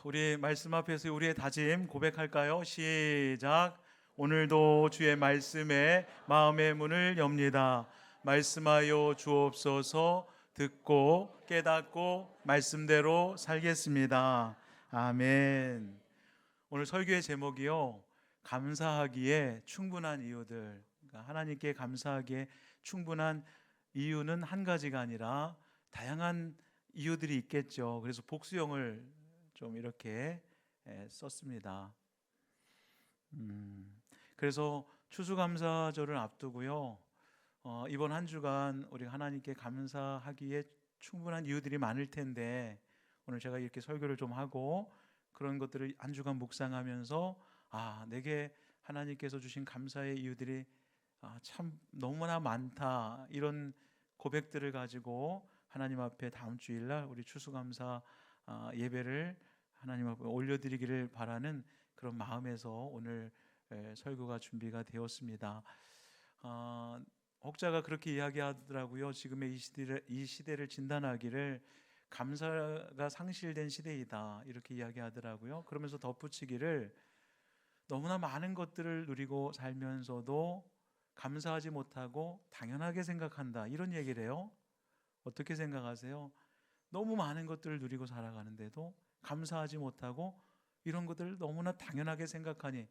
우리 말씀 앞에서 우리의 다짐 고백할까요? 시작. 오늘도 주의 말씀에 마음의 문을 엽니다. 말씀하여 주옵소서. 듣고 깨닫고 말씀대로 살겠습니다. 아멘. 오늘 설교의 제목이요, 감사하기에 충분한 이유들. 그러니까 하나님께 감사하기에 충분한 이유는 한 가지가 아니라 다양한 이유들이 있겠죠. 그래서 복수형을 좀 이렇게 썼습니다. 그래서 추수감사절을 앞두고요, 이번 한 주간 우리 하나님께 감사하기에 충분한 이유들이 많을 텐데, 오늘 제가 이렇게 설교를 좀 하고 그런 것들을 한 주간 묵상하면서 내게 하나님께서 주신 감사의 이유들이 참 너무나 많다, 이런 고백들을 가지고 하나님 앞에 다음 주일날 우리 추수감사 예배를 하나님 앞에 올려드리기를 바라는 그런 마음에서 오늘 설교가 준비가 되었습니다. 혹자가 그렇게 이야기하더라고요. 지금의 이 시대를 진단하기를 감사가 상실된 시대이다, 이렇게 이야기하더라고요. 그러면서 덧붙이기를 너무나 많은 것들을 누리고 살면서도 감사하지 못하고 당연하게 생각한다, 이런 얘기를 해요. 어떻게 생각하세요? 너무 많은 것들을 누리고 살아가는데도 감사하지 못하고 이런 것들을 너무나 당연하게 생각하니,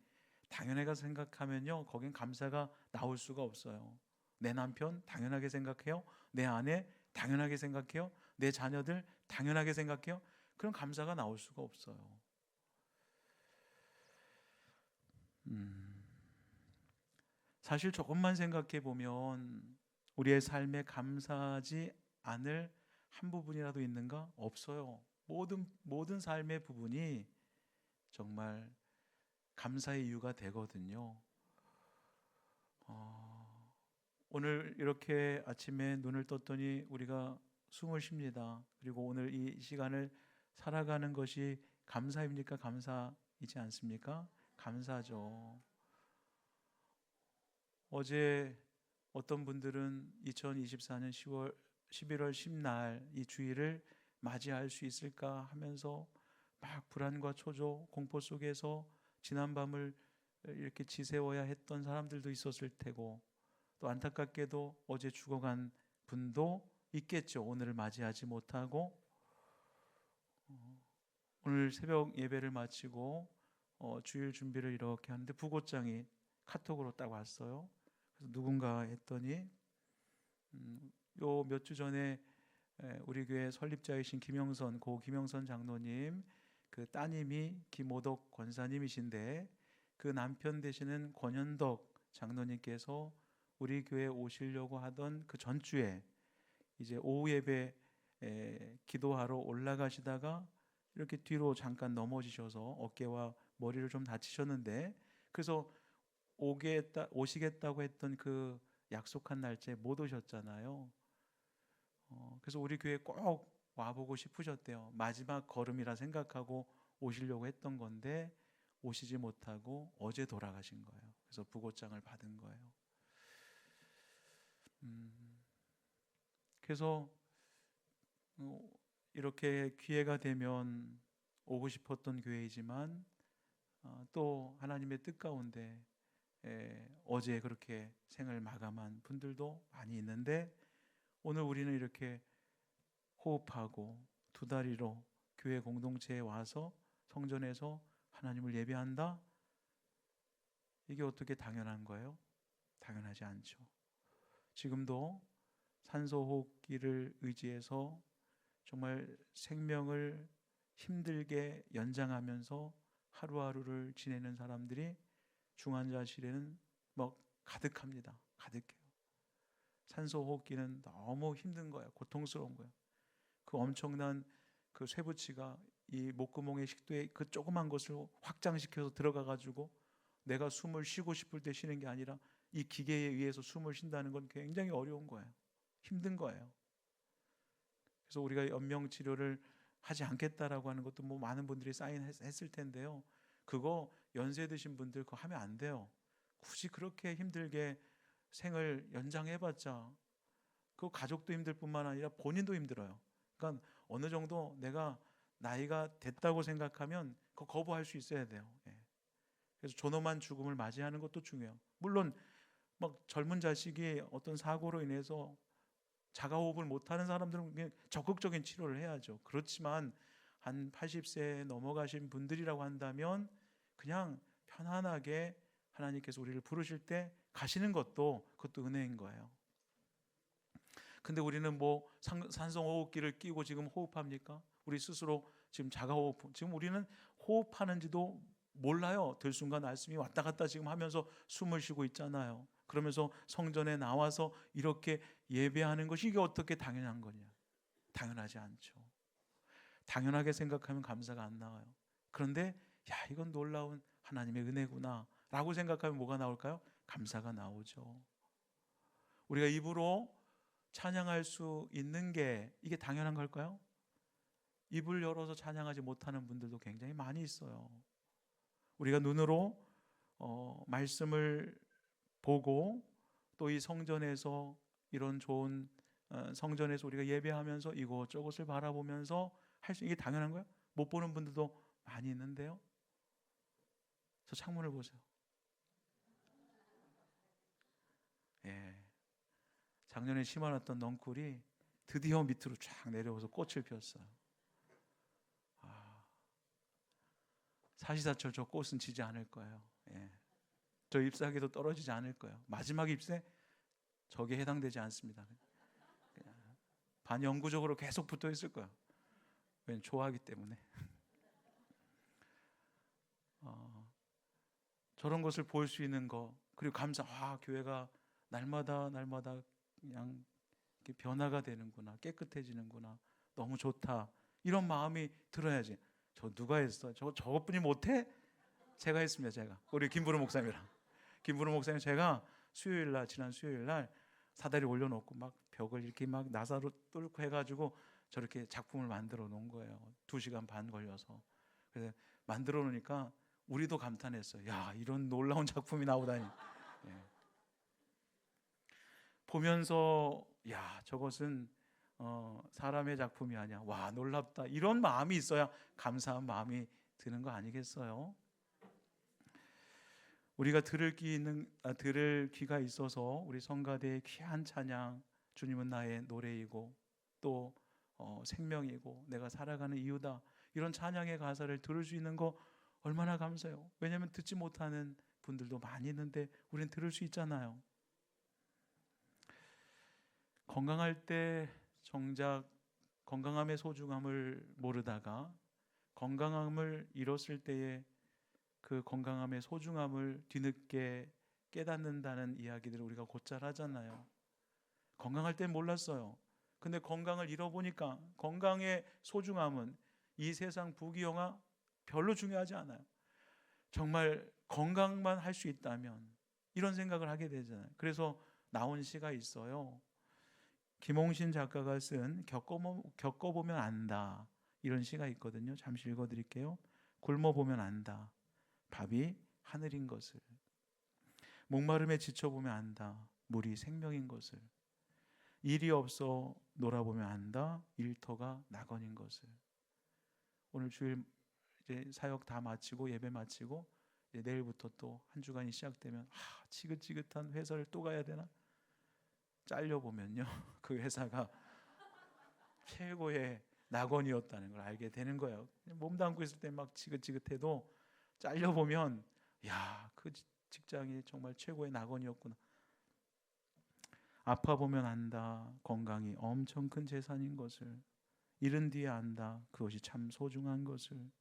당연하게 생각하면요, 거긴 감사가 나올 수가 없어요. 내 남편 당연하게 생각해요. 내 아내 당연하게 생각해요. 내 자녀들 당연하게 생각해요. 그럼 감사가 나올 수가 없어요. 사실 조금만 생각해 보면 우리의 삶에 감사하지 않을 한 부분이라도 있는가? 없어요. 모든 삶의 부분이 정말 감사의 이유가 되거든요. 오늘 이렇게 아침에 눈을 떴더니 우리가 숨을 쉽니다. 그리고 오늘 이 시간을 살아가는 것이 감사입니까? 감사이지 않습니까? 감사죠. 어제 어떤 분들은 2024년 11월 10날 이 주일을 맞이할 수 있을까 하면서 막 불안과 초조, 공포 속에서 지난 밤을 이렇게 지새워야 했던 사람들도 있었을 테고, 또 안타깝게도 어제 죽어간 분도 있겠죠. 오늘을 맞이하지 못하고. 오늘 새벽 예배를 마치고 주일 준비를 이렇게 하는데 부고장이 카톡으로 딱 왔어요. 그래서 누군가 했더니 요 몇 주 전에 우리 교회 설립자이신 고 김영선 장로님 그 따님이 김오덕 권사님이신데, 그 남편 되시는 권현덕 장로님께서 우리 교회에 오시려고 하던 그 전주에 이제 오후 예배 기도하러 올라가시다가 이렇게 뒤로 잠깐 넘어지셔서 어깨와 머리를 좀 다치셨는데, 그래서 오시겠다고 했던 그 약속한 날짜에 못 오셨잖아요. 그래서 우리 교회 꼭 와보고 싶으셨대요. 마지막 걸음이라 생각하고 오시려고 했던 건데 오시지 못하고 어제 돌아가신 거예요. 그래서 부고장을 받은 거예요. 그래서 이렇게 기회가 되면 오고 싶었던 교회이지만 또 하나님의 뜻 가운데 어제 그렇게 생을 마감한 분들도 많이 있는데, 오늘 우리는 이렇게 호흡하고 두 다리로 교회 공동체에 와서 성전에서 하나님을 예배한다? 이게 어떻게 당연한 거예요? 당연하지 않죠. 지금도 산소호흡기를 의지해서 정말 생명을 힘들게 연장하면서 하루하루를 지내는 사람들이 중환자실에는 가득합니다. 가득해요. 산소호흡기는 너무 힘든 거예요. 고통스러운 거예요. 그 엄청난 그 쇠붙이가 이 목구멍의 식도에 그 조그만 것을 확장시켜서 들어가 가지고 내가 숨을 쉬고 싶을 때 쉬는 게 아니라 이 기계에 의해서 숨을 쉰다는 건 굉장히 어려운 거예요. 힘든 거예요. 그래서 우리가 연명 치료를 하지 않겠다라고 하는 것도 많은 분들이 사인했을 텐데요. 그거 연세 드신 분들 그거 하면 안 돼요. 굳이 그렇게 힘들게 생을 연장해봤자 그 가족도 힘들 뿐만 아니라 본인도 힘들어요. 그러니까 어느 정도 내가 나이가 됐다고 생각하면 그거 거부할 수 있어야 돼요. 예. 그래서 존엄한 죽음을 맞이하는 것도 중요해요. 물론 막 젊은 자식이 어떤 사고로 인해서 자가호흡을 못하는 사람들은 적극적인 치료를 해야죠. 그렇지만 한 80세 넘어가신 분들이라고 한다면 그냥 편안하게 하나님께서 우리를 부르실 때 가시는 것도 그것도 은혜인 거예요. 근데 우리는 뭐 산성호흡기를 끼고 지금 호흡합니까? 우리 스스로 지금 자가호흡, 지금 우리는 호흡하는지도 몰라요. 들숨과 날숨이 왔다 갔다 지금 하면서 숨을 쉬고 있잖아요. 그러면서 성전에 나와서 이렇게 예배하는 것이 이게 어떻게 당연한 거냐? 당연하지 않죠. 당연하게 생각하면 감사가 안 나와요. 그런데 야, 이건 놀라운 하나님의 은혜구나 라고 생각하면 뭐가 나올까요? 감사가 나오죠. 우리가 입으로 찬양할 수 있는 게 이게 당연한 걸까요? 입을 열어서 찬양하지 못하는 분들도 굉장히 많이 있어요. 우리가 눈으로 말씀을 보고 또 이 성전에서 이런 좋은 성전에서 우리가 예배하면서 이곳저곳을 바라보면서 할 수, 이게 당연한 거예요? 못 보는 분들도 많이 있는데요. 저 창문을 보세요. 예. 작년에 심어놨던 넝쿨이 드디어 밑으로 쫙 내려와서 꽃을 피웠어요. 사시사철 저 꽃은 지지 않을 거예요. 예. 저 잎사귀도 떨어지지 않을 거예요. 마지막 잎새 저게 해당되지 않습니다. 반영구적으로 계속 붙어 있을 거예요. 왜냐면 좋아하기 때문에. 저런 것을 볼 수 있는 거, 그리고 감사, 교회가 날마다 그냥 이렇게 변화가 되는구나, 깨끗해지는구나, 너무 좋다, 이런 마음이 들어야지. 저 누가 했어? 저것뿐이 못해? 제가 했습니다. 제가 우리 김부르 목사님이랑 제가 지난 수요일 날 사다리 올려놓고 막 벽을 이렇게 막 나사로 뚫고 해가지고 저렇게 작품을 만들어 놓은 거예요. 2시간 반 걸려서. 그래서 만들어 놓으니까 우리도 감탄했어요. 야, 이런 놀라운 작품이 나오다니. 예. 보면서 야, 저것은 사람의 작품이 아니야. 와, 놀랍다. 이런 마음이 있어야 감사한 마음이 드는 거 아니겠어요? 우리가 들을 귀가 있어서 우리 성가대의 귀한 찬양, 주님은 나의 노래이고 또 생명이고 내가 살아가는 이유다, 이런 찬양의 가사를 들을 수 있는 거 얼마나 감사해요. 왜냐하면 듣지 못하는 분들도 많이 있는데 우리는 들을 수 있잖아요. 건강할 때 정작 건강함의 소중함을 모르다가 건강함을 잃었을 때에 그 건강함의 소중함을 뒤늦게 깨닫는다는 이야기들을 우리가 곧잘 하잖아요. 건강할 땐 몰랐어요. 근데 건강을 잃어보니까 건강의 소중함은 이 세상 부귀영화 별로 중요하지 않아요. 정말 건강만 할 수 있다면, 이런 생각을 하게 되잖아요. 그래서 나온 시가 있어요. 김홍신 작가가 쓴 겪어보면 안다, 이런 시가 있거든요. 잠시 읽어드릴게요. 굶어보면 안다, 밥이 하늘인 것을. 목마름에 지쳐보면 안다, 물이 생명인 것을. 일이 없어 놀아보면 안다, 일터가 낙원인 것을. 오늘 주일 이제 사역 다 마치고 예배 마치고 이제 내일부터 또 한 주간이 시작되면 지긋지긋한 회사를 또 가야 되나? 잘려보면요, 그 회사가 최고의 낙원이었다는 걸 알게 되는 거예요. 몸담고 있을 때 막 지긋지긋해도 잘려보면 야, 그 직장이 정말 최고의 낙원이었구나. 아파보면 안다, 건강이 엄청 큰 재산인 것을. 잃은 뒤에 안다, 그것이 참 소중한 것을.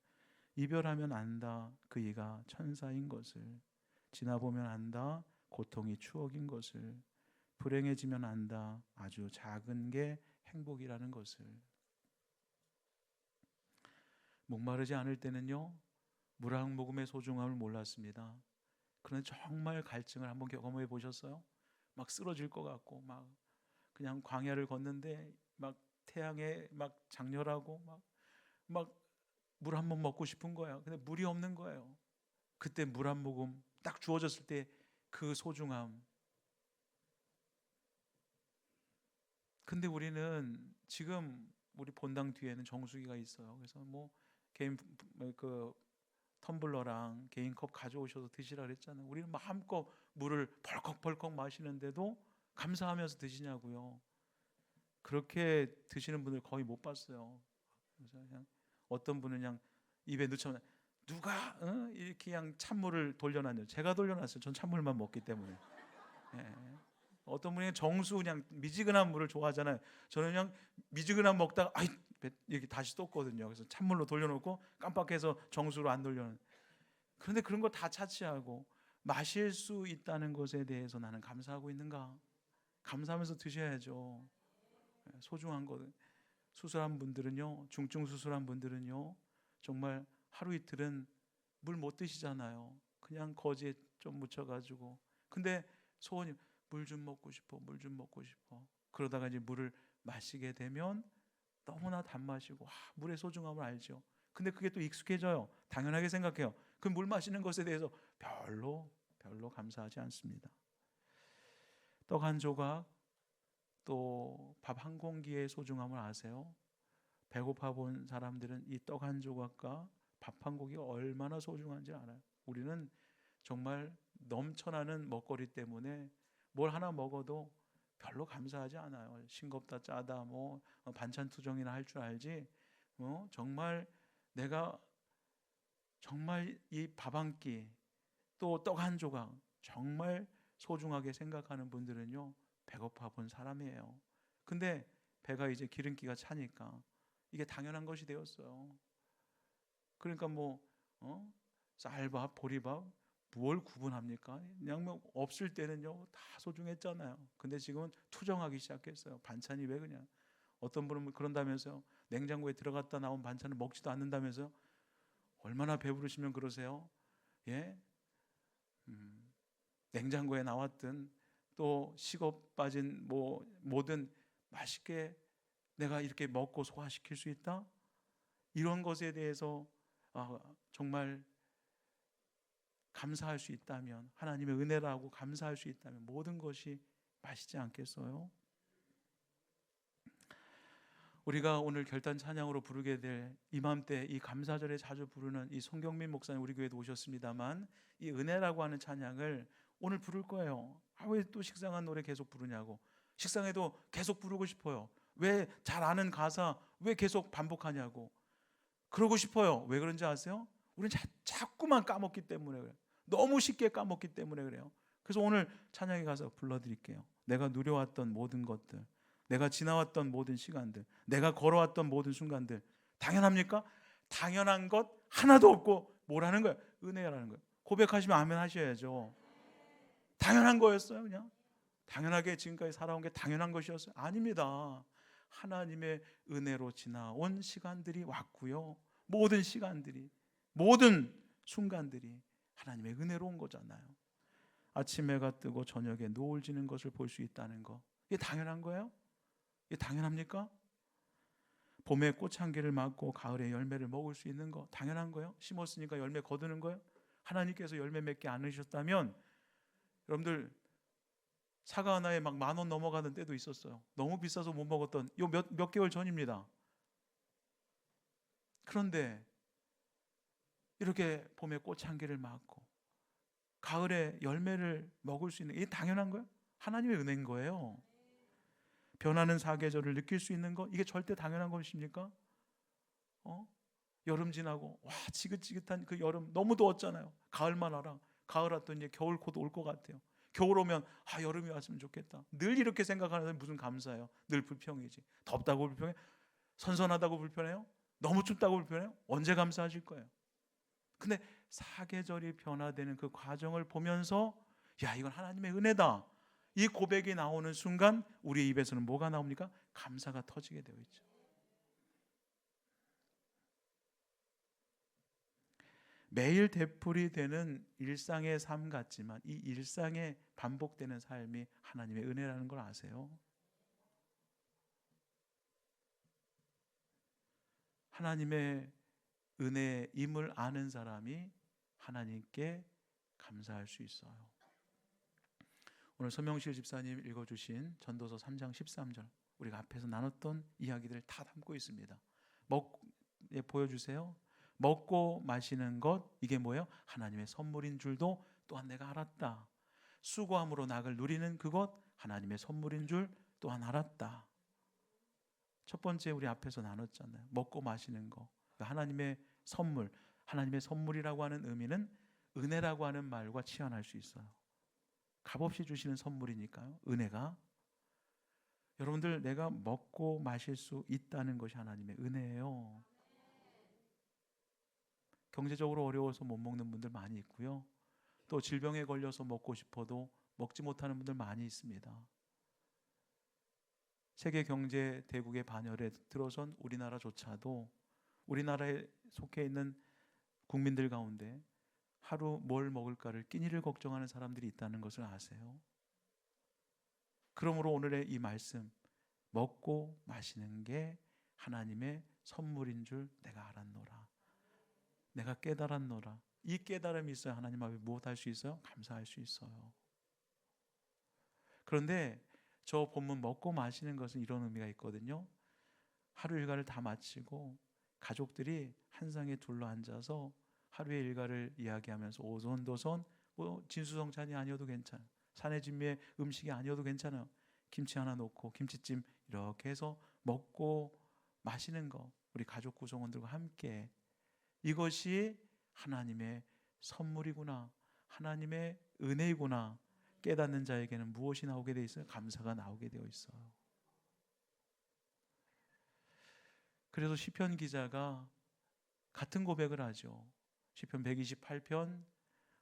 이별하면 안다, 그 이가 천사인 것을. 지나보면 안다, 고통이 추억인 것을. 불행해지면 안다, 아주 작은 게 행복이라는 것을. 목마르지 않을 때는요, 물 한 모금의 소중함을 몰랐습니다. 그런데 정말 갈증을 한번 경험해 보셨어요? 막 쓰러질 것 같고 막 그냥 광야를 걷는데 막 태양에 막 장렬하고 막 물 한 번 먹고 싶은 거예요. 근데 물이 없는 거예요. 그때 물 한 모금 딱 주어졌을 때 그 소중함. 근데 우리는 지금 우리 본당 뒤에는 정수기가 있어요. 그래서 뭐 개인 그 텀블러랑 개인 컵 가져오셔서 드시라 그랬잖아요. 우리는 마음껏 물을 벌컥벌컥 마시는데도 감사하면서 드시냐고요. 그렇게 드시는 분들 거의 못 봤어요. 그래서 그냥 어떤 분은 그냥 입에 넣자마자 누가 이렇게 그냥 찬물을 돌려놨냐. 제가 돌려놨어요. 전 찬물만 먹기 때문에. 예. 어떤 분이 정수 그냥 미지근한 물을 좋아하잖아요. 저는 그냥 미지근한 먹다가 이렇게 다시 쏟거든요. 그래서 찬물로 돌려놓고 깜빡해서 정수로 안 돌려놓는. 그런데 그런 거 다 차치하고 마실 수 있다는 것에 대해서 나는 감사하고 있는가? 감사하면서 드셔야죠. 소중한 거. 수술한 분들은요, 중증 수술한 분들은요, 정말 하루 이틀은 물 못 드시잖아요. 그냥 거지에 좀 묻혀가지고. 근데 소원이 물 좀 먹고 싶어, 물 좀 먹고 싶어. 그러다가 이제 물을 마시게 되면 너무나 단맛이고 물의 소중함을 알죠. 근데 그게 또 익숙해져요. 당연하게 생각해요. 그 물 마시는 것에 대해서 별로 감사하지 않습니다. 떡 한 조각, 또 밥 한 공기의 소중함을 아세요? 배고파 본 사람들은 이 떡 한 조각과 밥 한 공기가 얼마나 소중한지 알아요. 우리는 정말 넘쳐나는 먹거리 때문에 뭘 하나 먹어도 별로 감사하지 않아요. 싱겁다 짜다 뭐 반찬 투정이나 할 줄 알지. 정말 내가 정말 이 밥 한 끼 또 떡 한 조각 정말 소중하게 생각하는 분들은요, 배고파 본 사람이에요. 근데 배가 이제 기름기가 차니까 이게 당연한 것이 되었어요. 그러니까 뭐 쌀밥, 보리밥 뭘 구분합니까? 그냥 뭐 없을 때는요 다 소중했잖아요. 근데 지금은 투정하기 시작했어요. 반찬이 왜 그냥 어떤 분은 그런다면서요. 냉장고에 들어갔다 나온 반찬을 먹지도 않는다면서요. 얼마나 배부르시면 그러세요? 예? 냉장고에 나왔든 또 식어 빠진 뭐 뭐든 맛있게 내가 이렇게 먹고 소화시킬 수 있다? 이런 것에 대해서 정말 감사할 수 있다면, 하나님의 은혜라고 감사할 수 있다면 모든 것이 맛있지 않겠어요? 우리가 오늘 결단 찬양으로 부르게 될 이맘때 이 감사절에 자주 부르는 이 송경민 목사님 우리 교회도 오셨습니다만 이 은혜라고 하는 찬양을 오늘 부를 거예요. 왜 또 식상한 노래 계속 부르냐고. 식상해도 계속 부르고 싶어요. 왜 잘 아는 가사 왜 계속 반복하냐고. 그러고 싶어요. 왜 그런지 아세요? 우리는 자꾸만 까먹기 때문에 그래요. 너무 쉽게 까먹기 때문에 그래요. 그래서 오늘 찬양에 가서 불러드릴게요. 내가 누려왔던 모든 것들, 내가 지나왔던 모든 시간들, 내가 걸어왔던 모든 순간들 당연합니까? 당연한 것 하나도 없고 뭐라는 거예요? 은혜라는 거예요. 고백하시면 아멘 하셔야죠. 당연한 거였어요 그냥? 당연하게 지금까지 살아온 게 당연한 것이었어요? 아닙니다. 하나님의 은혜로 지나온 시간들이 왔고요. 모든 시간들이, 모든 순간들이 하나님의 은혜로 온 거잖아요. 아침 해가 뜨고 저녁에 노을 지는 것을 볼 수 있다는 거, 이게 당연한 거예요? 이게 당연합니까? 봄에 꽃 한 개를 맞고 가을에 열매를 먹을 수 있는 거 당연한 거예요? 심었으니까 열매 거두는 거예요? 하나님께서 열매 맺게 않으셨다면 여러분들 사과 하나에 막 10,000원 넘어가는 때도 있었어요. 너무 비싸서 못 먹었던 요 몇 개월 전입니다. 그런데 이렇게 봄에 꽃 한 개를 맞고 가을에 열매를 먹을 수 있는, 이게 당연한 거예요? 하나님의 은혜인 거예요. 변하는 사계절을 느낄 수 있는 거, 이게 절대 당연한 것입니까? 여름 지나고 와 지긋지긋한 그 여름 너무 더웠잖아요. 가을만 와라. 가을 왔더니 이제 겨울 곧 올 것 같아요. 겨울 오면 여름이 왔으면 좋겠다. 늘 이렇게 생각하는 사람이 무슨 감사해요? 늘 불평이지. 덥다고 불평해? 선선하다고 불편해요? 너무 춥다고 불편해요? 언제 감사하실 거예요? 근데 사계절이 변화되는 그 과정을 보면서 이건 하나님의 은혜다, 이 고백이 나오는 순간 우리 입에서는 뭐가 나옵니까? 감사가 터지게 되어 있죠. 매일 되풀이 되는 일상의 삶 같지만 이 일상에 반복되는 삶이 하나님의 은혜라는 걸 아세요? 하나님의 은혜임을 아는 사람이 하나님께 감사할 수 있어요. 오늘 서명실 집사님 읽어주신 전도서 3장 13절 우리가 앞에서 나눴던 이야기들을 다 담고 있습니다. 보여주세요. 먹고 마시는 것, 이게 뭐예요? 하나님의 선물인 줄도 또한 내가 알았다. 수고함으로 낙을 누리는 그것, 하나님의 선물인 줄 또한 알았다. 첫 번째 우리 앞에서 나눴잖아요. 먹고 마시는 거, 하나님의 선물. 하나님의 선물이라고 하는 의미는 은혜라고 하는 말과 치환할 수 있어요. 값없이 주시는 선물이니까요. 은혜가. 여러분들, 내가 먹고 마실 수 있다는 것이 하나님의 은혜예요. 경제적으로 어려워서 못 먹는 분들 많이 있고요. 또 질병에 걸려서 먹고 싶어도 먹지 못하는 분들 많이 있습니다. 세계 경제 대국의 반열에 들어선 우리나라조차도 우리나라에 속해 있는 국민들 가운데 하루 뭘 먹을까를 끼니를 걱정하는 사람들이 있다는 것을 아세요? 그러므로 오늘의 이 말씀, 먹고 마시는 게 하나님의 선물인 줄 내가 알았노라. 내가 깨달았노라. 이 깨달음이 있어야 하나님 앞에 무엇할 수 있어요? 감사할 수 있어요. 그런데 저 본문 먹고 마시는 것은 이런 의미가 있거든요. 하루 일과를 다 마치고 가족들이 한 상에 둘러앉아서 하루의 일과를 이야기하면서 오손도손, 진수성찬이 아니어도 괜찮아, 산해진미의 음식이 아니어도 괜찮아요. 김치 하나 놓고 김치찜 이렇게 해서 먹고 마시는 거, 우리 가족 구성원들과 함께, 이것이 하나님의 선물이구나, 하나님의 은혜이구나 깨닫는 자에게는 무엇이 나오게 되어 있어요? 감사가 나오게 되어 있어요. 그래서 시편 기자가 같은 고백을 하죠. 시편 128편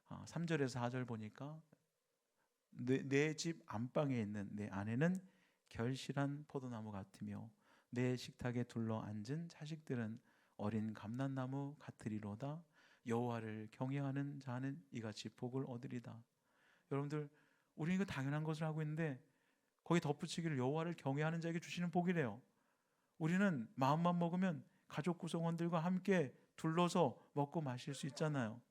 3절에서 4절 보니까 내 집 안방에 있는 내 아내는 결실한 포도나무 같으며 내 식탁에 둘러 앉은 자식들은 어린 감람나무 같으리로다. 여호와를 경외하는 자는 이같이 복을 얻으리다. 여러분들, 우리는 이거 당연한 것을 하고 있는데 거기 덧붙이기를 여호와를 경외하는 자에게 주시는 복이래요. 우리는 마음만 먹으면 가족 구성원들과 함께 둘러서 먹고 마실 수 있잖아요.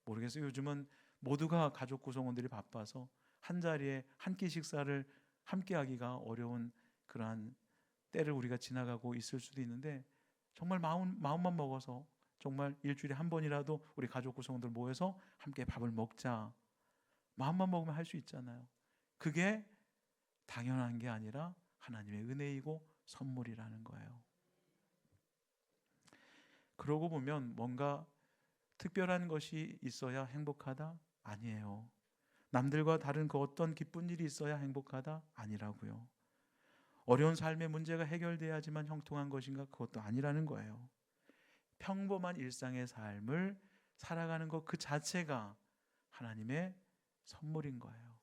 모르겠어요. 요즘은 모두가 가족 구성원들이 바빠서 한 자리에 한 끼 식사를 함께 하기가 어려운 그러한 때를 우리가 지나가고 있을 수도 있는데, 정말 마음만 먹어서 정말 일주일에 한 번이라도 우리 가족 구성원들 모여서 함께 밥을 먹자, 마음만 먹으면 할 수 있잖아요. 그게 당연한 게 아니라 하나님의 은혜이고 선물이라는 거예요. 그러고 보면 뭔가 특별한 것이 있어야 행복하다? 아니에요. 남들과 다른 그 어떤 기쁜 일이 있어야 행복하다? 아니라고요. 어려운 삶의 문제가 해결돼야지만 형통한 것인가? 그것도 아니라는 거예요. 평범한 일상의 삶을 살아가는 것 그 자체가 하나님의 선물인 거예요.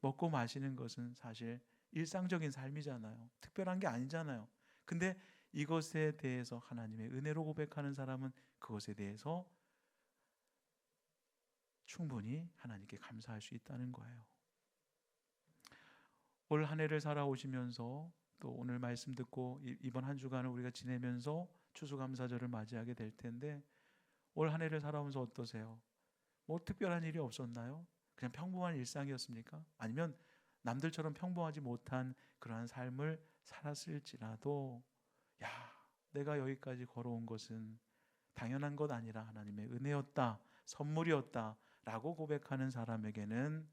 먹고 마시는 것은 사실 일상적인 삶이잖아요. 특별한 게 아니잖아요. 근데 이것에 대해서 하나님의 은혜로 고백하는 사람은 그것에 대해서 충분히 하나님께 감사할 수 있다는 거예요. 올 한 해를 살아오시면서 또 오늘 말씀 듣고 이번 한 주간을 우리가 지내면서 추수감사절을 맞이하게 될 텐데, 올 한 해를 살아오면서 어떠세요? 뭐 특별한 일이 없었나요? 그냥 평범한 일상이었습니까? 아니면 남들처럼 평범하지 못한 그러한 삶을 살았을지라도, 야, 내가 여기까지 걸어온 것은 당연한 것 아니라 하나님의 은혜였다, 선물이었다 라고 고백하는 사람에게는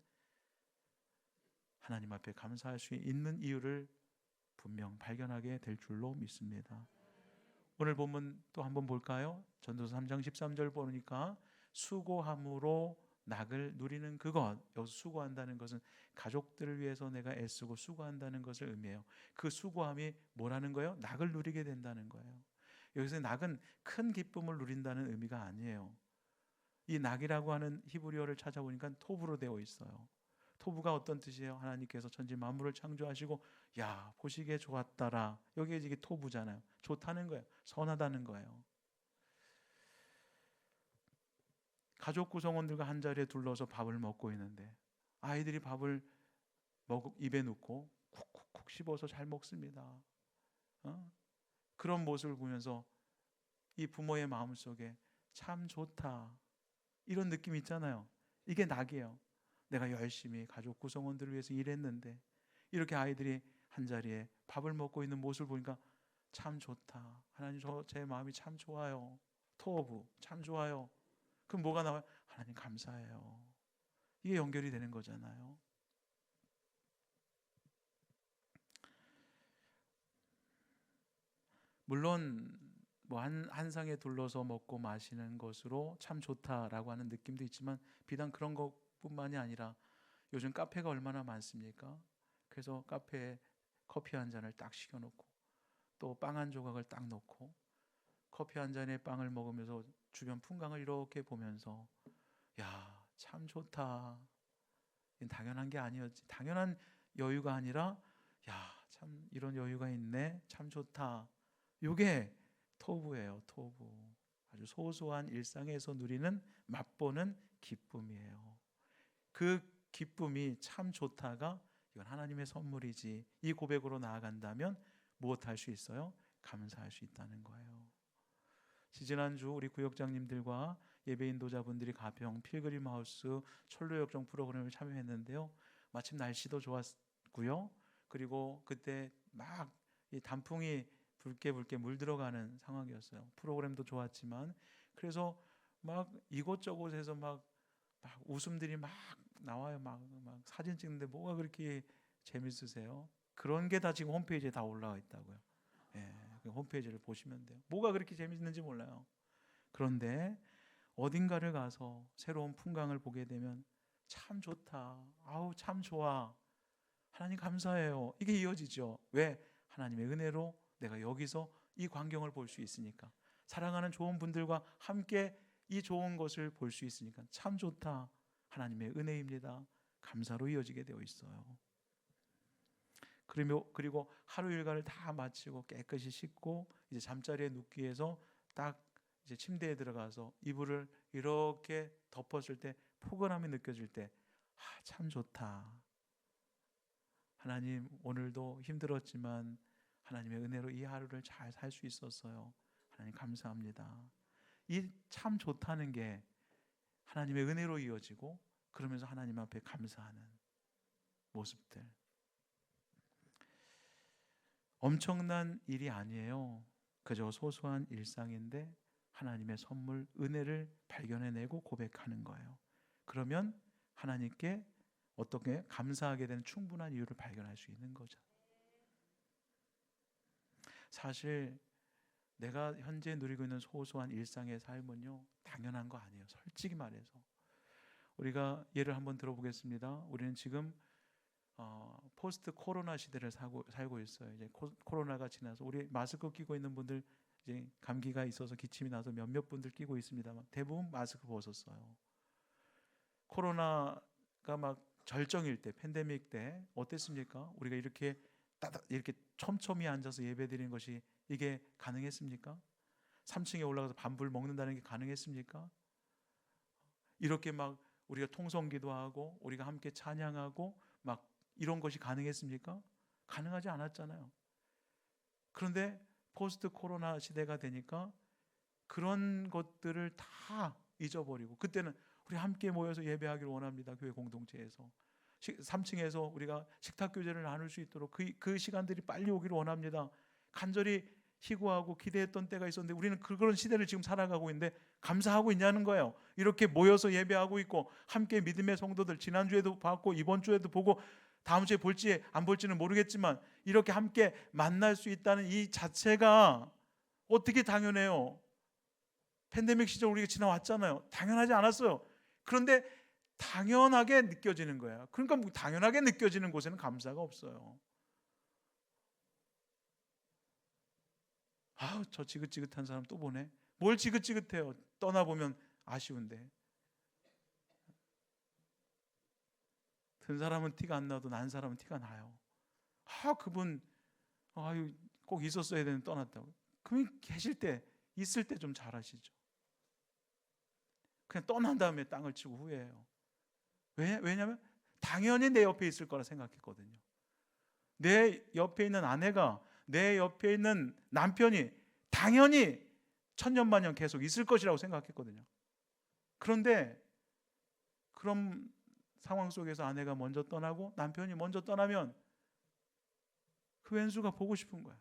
하나님 앞에 감사할 수 있는 이유를 분명 발견하게 될 줄로 믿습니다. 오늘 본문 또 한번 볼까요? 전도서 3장 13절 보니까 수고함으로 낙을 누리는 그것, 여기서 수고한다는 것은 가족들을 위해서 내가 애쓰고 수고한다는 것을 의미해요. 그 수고함이 뭐라는 거예요? 낙을 누리게 된다는 거예요. 여기서 낙은 큰 기쁨을 누린다는 의미가 아니에요. 이 낙이라고 하는 히브리어를 찾아보니까 토부로 되어 있어요. 토부가 어떤 뜻이에요? 하나님께서 천지 만물을 창조하시고 야, 보시기에 좋았다라. 여기에 이게 토부잖아요. 좋다는 거예요. 선하다는 거예요. 가족 구성원들과 한 자리에 둘러서 밥을 먹고 있는데 아이들이 밥을 입에 넣고 쿡쿡쿡 씹어서 잘 먹습니다. 그런 모습을 보면서 이 부모의 마음속에 참 좋다, 이런 느낌이 있잖아요. 이게 낙이에요. 내가 열심히 가족 구성원들을 위해서 일했는데 이렇게 아이들이 한자리에 밥을 먹고 있는 모습을 보니까 참 좋다. 하나님, 제 마음이 참 좋아요. 토부 참 좋아요. 그럼 뭐가 나와요? 하나님 감사해요. 이게 연결이 되는 거잖아요. 물론 뭐 한 상에 둘러서 먹고 마시는 것으로 참 좋다라고 하는 느낌도 있지만 비단 그런 것뿐만이 아니라 요즘 카페가 얼마나 많습니까? 그래서 카페에 커피 한 잔을 딱 시켜놓고 또 빵 한 조각을 딱 넣고 커피 한 잔에 빵을 먹으면서 주변 풍광을 이렇게 보면서 야, 참 좋다. 이건 당연한 게 아니었지. 당연한 여유가 아니라 야, 참 이런 여유가 있네. 참 좋다. 요게 토부예요. 토부. 아주 소소한 일상에서 누리는 맛보는 기쁨이에요. 그 기쁨이 참 좋다가 이건 하나님의 선물이지. 이 고백으로 나아간다면 무엇 할 수 있어요? 감사할 수 있다는 거예요. 지지난주 우리 구역장님들과 예배 인도자분들이 가평 필그림 하우스 철로 역정 프로그램을 참여했는데요. 마침 날씨도 좋았고요. 그리고 그때 막 이 단풍이 붉게 물들어가는 상황이었어요. 프로그램도 좋았지만 그래서 막 이곳저곳에서 막 웃음들이 막 나와요. 막 사진 찍는데 뭐가 그렇게 재밌으세요? 그런 게 다 지금 홈페이지에 다 올라와 있다고요. 예, 그 홈페이지를 보시면 돼요. 뭐가 그렇게 재밌는지 몰라요. 그런데 어딘가를 가서 새로운 풍광을 보게 되면 참 좋다. 아우 참 좋아. 하나님 감사해요. 이게 이어지죠. 왜? 하나님의 은혜로 내가 여기서 이 광경을 볼 수 있으니까. 사랑하는 좋은 분들과 함께 이 좋은 것을 볼 수 있으니까 참 좋다. 하나님의 은혜입니다. 감사로 이어지게 되어 있어요. 그리고 하루 일과를 다 마치고 깨끗이 씻고 이제 잠자리에 눕기 위해서 딱 이제 침대에 들어가서 이불을 이렇게 덮었을 때 포근함이 느껴질 때 참 좋다. 하나님 오늘도 힘들었지만 하나님의 은혜로 이 하루를 잘 살 수 있었어요. 하나님 감사합니다. 이 참 좋다는 게 하나님의 은혜로 이어지고 그러면서 하나님 앞에 감사하는 모습들. 엄청난 일이 아니에요. 그저 소소한 일상인데 하나님의 선물, 은혜를 발견해내고 고백하는 거예요. 그러면 하나님께 어떻게 감사하게 되는 충분한 이유를 발견할 수 있는 거죠. 사실 내가 현재 누리고 있는 소소한 일상의 삶은요, 당연한 거 아니에요. 솔직히 말해서. 우리가 예를 한번 들어보겠습니다. 우리는 지금 포스트 코로나 시대를 살고 있어요. 이제 코로나가 지나서 우리 마스크 끼고 있는 분들 이제 감기가 있어서 기침이 나서 몇몇 분들 끼고 있습니다만 대부분 마스크 벗었어요. 코로나가 막 절정일 때, 팬데믹 때 어땠습니까? 우리가 이렇게 이렇게 촘촘히 앉아서 예배드리는 것이 이게 가능했습니까? 3층에 올라가서 밤불 먹는다는 게 가능했습니까? 이렇게 막 우리가 통성기도 하고 우리가 함께 찬양하고 막 이런 것이 가능했습니까? 가능하지 않았잖아요. 그런데 포스트 코로나 시대가 되니까 그런 것들을 다 잊어버리고 그때는 우리 함께 모여서 예배하기를 원합니다. 교회 공동체에서 3층에서 우리가 식탁 교제를 나눌 수 있도록 그 시간들이 빨리 오기를 원합니다. 간절히 희구하고 기대했던 때가 있었는데 우리는 그런 시대를 지금 살아가고 있는데 감사하고 있냐는 거예요. 이렇게 모여서 예배하고 있고 함께 믿음의 성도들 지난주에도 봤고 이번 주에도 보고 다음 주에 볼지 안 볼지는 모르겠지만 이렇게 함께 만날 수 있다는 이 자체가 어떻게 당연해요. 팬데믹 시절 우리가 지나왔잖아요. 당연하지 않았어요. 그런데 당연하게 느껴지는 거예요. 그러니까 당연하게 느껴지는 곳에는 감사가 없어요. 저 지긋지긋한 사람 또 보네. 뭘 지긋지긋해요. 떠나보면 아쉬운데. 든 사람은 티가 안 나도 난 사람은 티가 나요. 그분 꼭 있었어야 되는데 떠났다고. 그럼 계실 때 있을 때 좀 잘하시죠. 그냥 떠난 다음에 땅을 치고 후회해요. 왜냐하면 당연히 내 옆에 있을 거라 생각했거든요. 내 옆에 있는 아내가 내 옆에 있는 남편이 당연히 천년만년 계속 있을 것이라고 생각했거든요. 그런데 그런 상황 속에서 아내가 먼저 떠나고 남편이 먼저 떠나면 그 왼수가 보고 싶은 거야.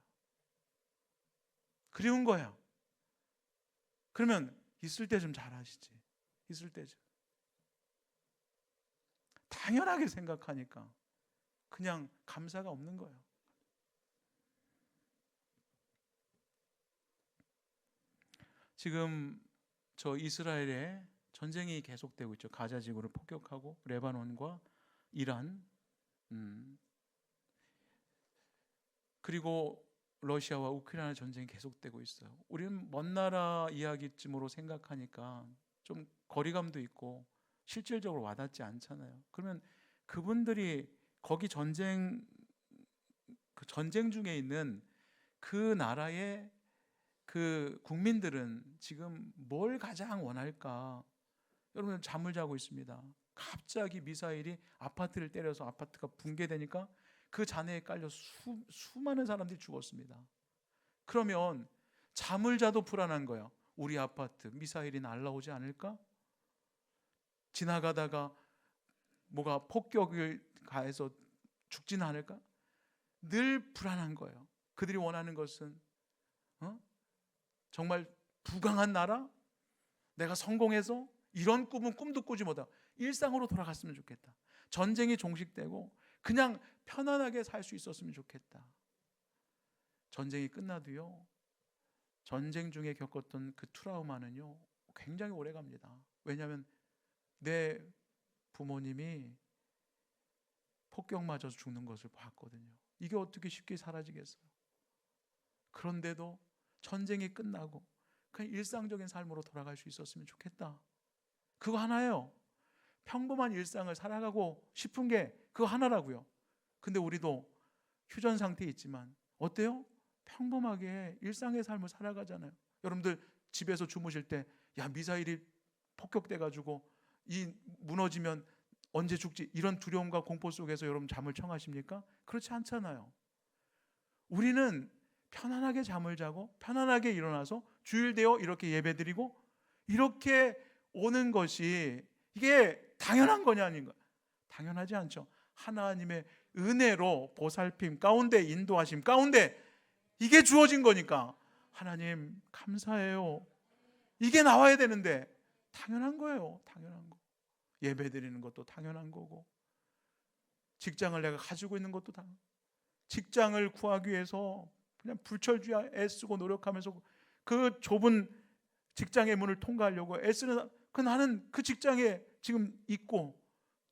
그리운 거야. 그러면 있을 때 좀 잘하시지. 있을 때 좀. 당연하게 생각하니까 그냥 감사가 없는 거예요. 지금 저 이스라엘에 전쟁이 계속되고 있죠. 가자 지구를 폭격하고 레바논과 이란, 그리고 러시아와 우크라이나 전쟁이 계속되고 있어요. 우리는 먼 나라 이야기쯤으로 생각하니까 좀 거리감도 있고 실질적으로 와닿지 않잖아요. 그러면 그분들이 거기 전쟁 중에 있는 그 나라의 그 국민들은 지금 뭘 가장 원할까? 여러분, 잠을 자고 있습니다. 갑자기 미사일이 아파트를 때려서 아파트가 붕괴되니까 그 잔해에 깔려 수많은 사람들이 죽었습니다. 그러면 잠을 자도 불안한 거예요. 우리 아파트 미사일이 날아오지 않을까? 지나가다가 뭐가 폭격을 가해서 죽지는 않을까? 늘 불안한 거예요. 그들이 원하는 것은 정말 부강한 나라? 내가 성공해서 이런 꿈은 꿈도 꾸지 못하고 일상으로 돌아갔으면 좋겠다. 전쟁이 종식되고 그냥 편안하게 살 수 있었으면 좋겠다. 전쟁이 끝나도요, 전쟁 중에 겪었던 그 트라우마는요 굉장히 오래 갑니다. 왜냐하면 내 부모님이 폭격 맞아서 죽는 것을 봤거든요. 이게 어떻게 쉽게 사라지겠어요? 그런데도 전쟁이 끝나고 그냥 일상적인 삶으로 돌아갈 수 있었으면 좋겠다. 그거 하나예요. 평범한 일상을 살아가고 싶은 게 그거 하나라고요. 근데 우리도 휴전 상태에 있지만 어때요? 평범하게 일상의 삶을 살아가잖아요. 여러분들 집에서 주무실 때 미사일이 폭격돼가지고 이 무너지면 언제 죽지, 이런 두려움과 공포 속에서 여러분 잠을 청하십니까? 그렇지 않잖아요. 우리는 편안하게 잠을 자고 편안하게 일어나서 주일 되어 이렇게 예배드리고 이렇게 오는 것이 이게 당연한 거냐 아닌가? 당연하지 않죠. 하나님의 은혜로 보살핌 가운데, 인도하심 가운데 이게 주어진 거니까 하나님 감사해요. 이게 나와야 되는데 당연한 거예요. 당연한 거. 예배드리는 것도 당연한 거고, 직장을 내가 가지고 있는 것도 당연한, 직장을 구하기 위해서 그냥 불철주야 애쓰고 노력하면서 그 좁은 직장의 문을 통과하려고 애쓰는 나는 그 직장에 지금 있고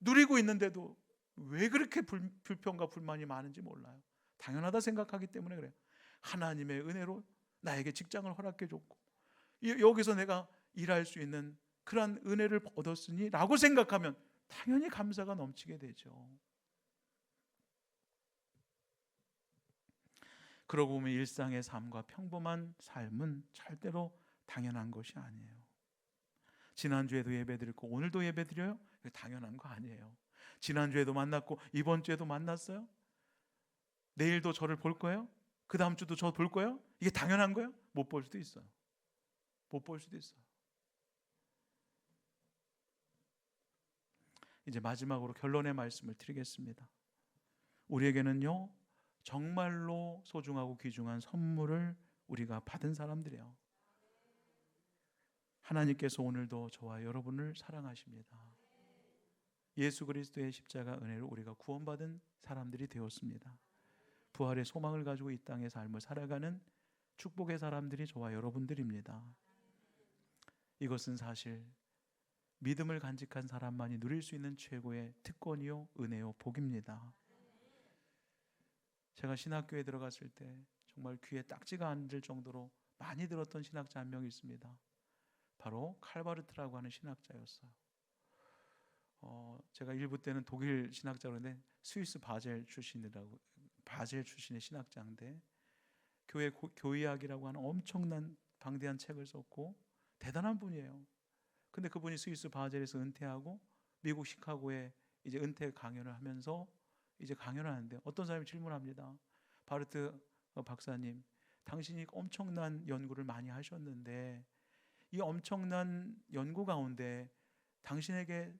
누리고 있는데도 왜 그렇게 불평과 불만이 많은지 몰라요. 당연하다 생각하기 때문에 그래요. 하나님의 은혜로 나에게 직장을 허락해 줬고 여기서 내가 일할 수 있는 그러한 은혜를 얻었으니 라고 생각하면 당연히 감사가 넘치게 되죠. 그러고 보면 일상의 삶과 평범한 삶은 절대로 당연한 것이 아니에요. 지난주에도 예배드렸고 오늘도 예배드려요? 당연한 거 아니에요. 지난주에도 만났고 이번 주에도 만났어요? 내일도 저를 볼 거예요? 그 다음 주도 저 볼 거예요? 이게 당연한 거예요? 못 볼 수도 있어요. 못 볼 수도 있어요. 이제 마지막으로 결론의 말씀을 드리겠습니다. 우리에게는요 정말로 소중하고 귀중한 선물을 우리가 받은 사람들이에요. 하나님께서 오늘도 저와 여러분을 사랑하십니다. 예수 그리스도의 십자가 은혜로 우리가 구원받은 사람들이 되었습니다. 부활의 소망을 가지고 이 땅의 삶을 살아가는 축복의 사람들이 저와 여러분들입니다. 이것은 사실 믿음을 간직한 사람만이 누릴 수 있는 최고의 특권이요 은혜요 복입니다. 제가 신학교에 들어갔을 때 정말 귀에 딱지가 앉을 정도로 많이 들었던 신학자 한 명 있습니다. 바로 칼바르트라고 하는 신학자였어요. 제가 일부 때는 독일 신학자였는데 스위스 바젤 출신의 신학자인데 교회학이라고 하는 엄청난 방대한 책을 썼고 대단한 분이에요. 근데 그분이 스위스 바젤에서 은퇴하고 미국 시카고에 이제 은퇴 강연을 하면서 이제 강연을 하는데 어떤 사람이 질문합니다. 바르트 박사님, 당신이 엄청난 연구를 많이 하셨는데 이 엄청난 연구 가운데 당신에게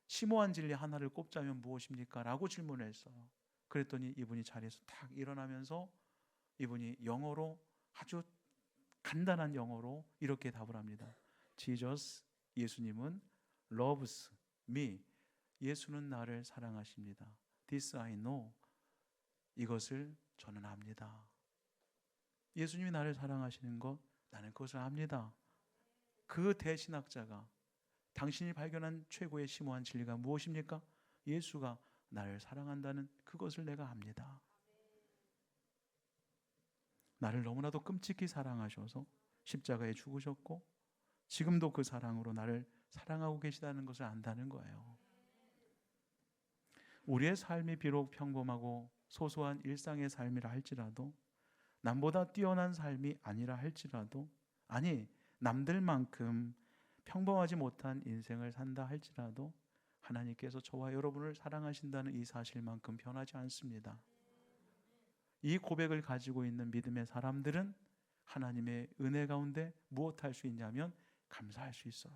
심오한 진리 하나를 꼽자면 무엇입니까? 라고 질문을 했어요. 그랬더니 이분이 자리에서 탁 일어나면서 이분이 영어로, 아주 간단한 영어로 이렇게 답을 합니다. Jesus, 예수님은 loves me. 예수는 나를 사랑하십니다. This I know. 이것을 저는 압니다. 예수님이 나를 사랑하시는 것, 나는 그것을 압니다. 그 대신학자가 당신이 발견한 최고의 심오한 진리가 무엇입니까? 예수가 나를 사랑한다는 그것을 내가 압니다. 나를 너무나도 끔찍히 사랑하셔서 십자가에 죽으셨고 지금도 그 사랑으로 나를 사랑하고 계시다는 것을 안다는 거예요. 우리의 삶이 비록 평범하고 소소한 일상의 삶이라 할지라도, 남보다 뛰어난 삶이 아니라 할지라도, 아니 남들만큼 평범하지 못한 인생을 산다 할지라도 하나님께서 저와 여러분을 사랑하신다는 이 사실만큼 변하지 않습니다. 이 고백을 가지고 있는 믿음의 사람들은 하나님의 은혜 가운데 무엇할 수 있냐면 감사할 수 있어요.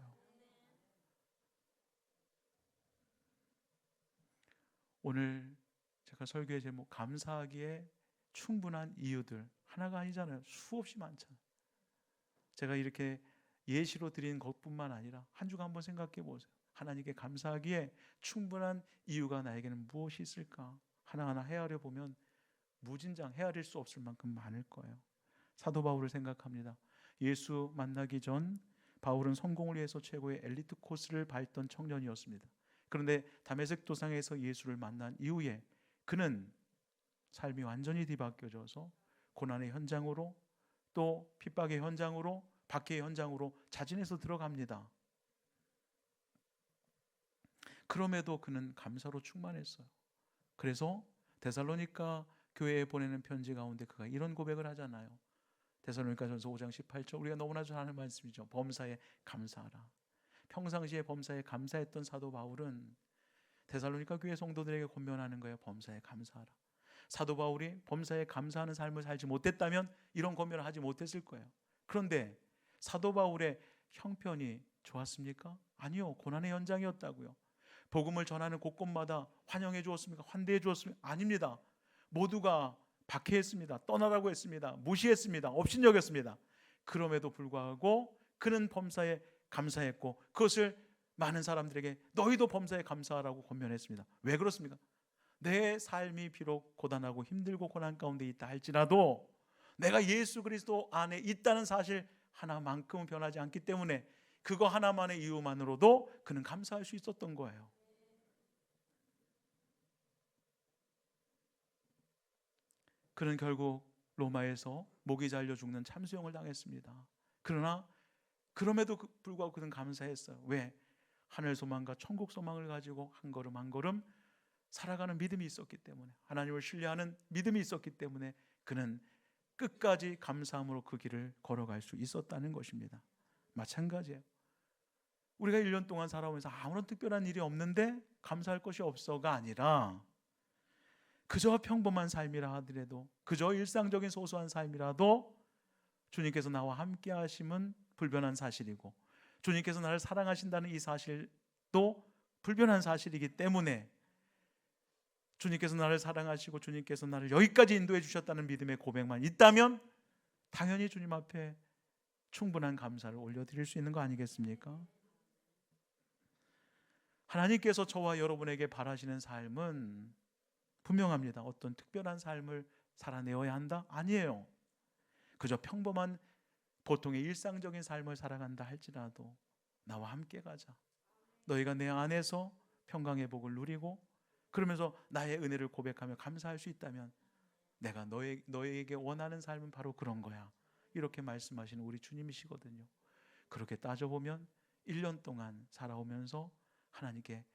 오늘 제가 설교의 제목, 감사하기에 충분한 이유들, 하나가 아니잖아요. 수없이 많잖아요. 제가 이렇게 예시로 드린 것뿐만 아니라 한 주간 한번 생각해 보세요. 하나님께 감사하기에 충분한 이유가 나에게는 무엇이 있을까? 하나하나 헤아려 보면 무진장, 헤아릴 수 없을 만큼 많을 거예요. 사도 바울을 생각합니다. 예수 만나기 전 바울은 성공을 위해서 최고의 엘리트 코스를 밟던 청년이었습니다. 그런데 다메섹 도상에서 예수를 만난 이후에 그는 삶이 완전히 뒤바뀌어져서 고난의 현장으로, 또 핍박의 현장으로, 박해의 현장으로 자진해서 들어갑니다. 그럼에도 그는 감사로 충만했어요. 그래서 데살로니가 교회에 보내는 편지 가운데 그가 이런 고백을 하잖아요. 데살로니가전서 5장 18절, 우리가 너무나 잘 아는 말씀이죠. 범사에 감사하라. 평상시에 범사에 감사했던 사도 바울은 데살로니가 교회 성도들에게 권면하는 거예요. 범사에 감사하라. 사도 바울이 범사에 감사하는 삶을 살지 못했다면 이런 권면을 하지 못했을 거예요. 그런데 사도 바울의 형편이 좋았습니까? 아니요. 고난의 현장이었다고요. 복음을 전하는 곳곳마다 환영해 주었습니까? 환대해 주었습니까? 아닙니다. 모두가 박해했습니다. 떠나라고 했습니다. 무시했습니다. 업신여겼습니다. 그럼에도 불구하고 그는 범사에 감사했고 그것을 많은 사람들에게 너희도 범사에 감사하라고 권면했습니다. 왜 그렇습니까? 내 삶이 비록 고단하고 힘들고 고난 가운데 있다 할지라도 내가 예수 그리스도 안에 있다는 사실 하나만큼은 변하지 않기 때문에 그거 하나만의 이유만으로도 그는 감사할 수 있었던 거예요. 그는 결국 로마에서 목이 잘려 죽는 참수형을 당했습니다. 그러나 그럼에도 불구하고 그는 감사했어요. 왜? 하늘 소망과 천국 소망을 가지고 한 걸음 한 걸음 살아가는 믿음이 있었기 때문에, 하나님을 신뢰하는 믿음이 있었기 때문에 그는 끝까지 감사함으로 그 길을 걸어갈 수 있었다는 것입니다. 마찬가지예요. 우리가 1년 동안 살아오면서 아무런 특별한 일이 없는데 감사할 것이 없어가 아니라 그저 평범한 삶이라 하더라도, 그저 일상적인 소소한 삶이라도 주님께서 나와 함께 하심은 불변한 사실이고 주님께서 나를 사랑하신다는 이 사실도 불변한 사실이기 때문에 주님께서 나를 사랑하시고 주님께서 나를 여기까지 인도해 주셨다는 믿음의 고백만 있다면 당연히 주님 앞에 충분한 감사를 올려드릴 수 있는 거 아니겠습니까? 하나님께서 저와 여러분에게 바라시는 삶은 분명합니다. 어떤 특별한 삶을 살아내어야 한다? 아니에요. 그저 평범한 보통의 일상적인 삶을 살아간다 할지라도 나와 함께 가자. 너희가 내 안에서 평강의 복을 누리고 그러면서 나의 은혜를 고백하며 감사할 수 있다면 내가 너에게 원하는 삶은 바로 그런 거야. 이렇게 말씀하시는 우리 주님이시거든요. 그렇게 따져보면 1년 동안 살아오면서 하나님께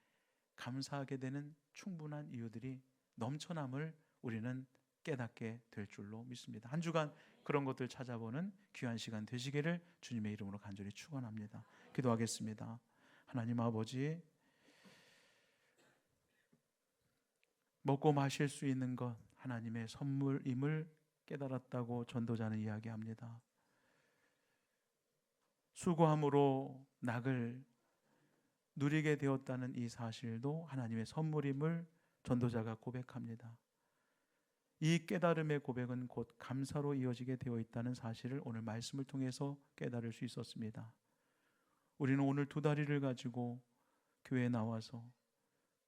감사하게 되는 충분한 이유들이 넘쳐남을 우리는 깨닫게 될 줄로 믿습니다. 한 주간 그런 것들 찾아보는 귀한 시간 되시기를 주님의 이름으로 간절히 축원합니다. 기도하겠습니다. 하나님 아버지, 먹고 마실 수 있는 것 하나님의 선물임을 깨달았다고 전도자는 이야기합니다. 수고함으로 낙을 누리게 되었다는 이 사실도 하나님의 선물임을 전도자가 고백합니다. 이 깨달음의 고백은 곧 감사로 이어지게 되어 있다는 사실을 오늘 말씀을 통해서 깨달을 수 있었습니다. 우리는 오늘 두 다리를 가지고 교회에 나와서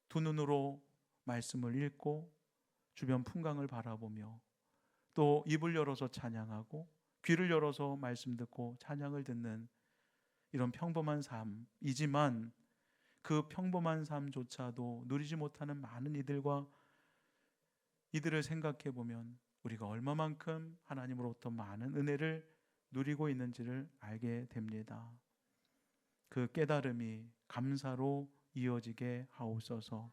두 눈으로 말씀을 읽고 주변 풍광을 바라보며 또 입을 열어서 찬양하고 귀를 열어서 말씀 듣고 찬양을 듣는 이런 평범한 삶이지만, 그 평범한 삶조차도 누리지 못하는 많은 이들을 생각해 보면 우리가 얼마만큼 하나님으로부터 많은 은혜를 누리고 있는지를 알게 됩니다. 그 깨달음이 감사로 이어지게 하옵소서.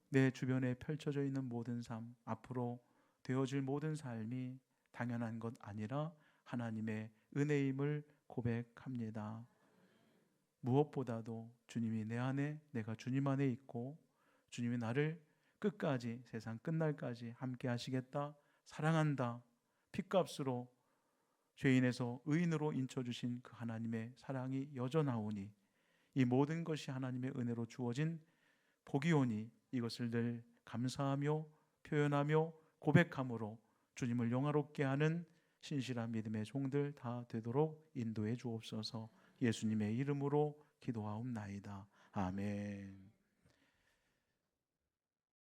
내 주변에 펼쳐져 있는 모든 삶, 앞으로 되어질 모든 삶이 당연한 것 아니라 하나님의 은혜임을 고백합니다. 무엇보다도 주님이 내 안에, 내가 주님 안에 있고 주님이 나를 끝까지, 세상 끝날까지 함께 하시겠다, 사랑한다, 핏값으로 죄인에서 의인으로 인쳐주신 그 하나님의 사랑이 여전하오니, 이 모든 것이 하나님의 은혜로 주어진 복이오니 이것을 늘 감사하며 표현하며 고백함으로 주님을 영화롭게 하는 신실한 믿음의 종들 다 되도록 인도해 주옵소서. 예수님의 이름으로 기도하옵나이다. 아멘.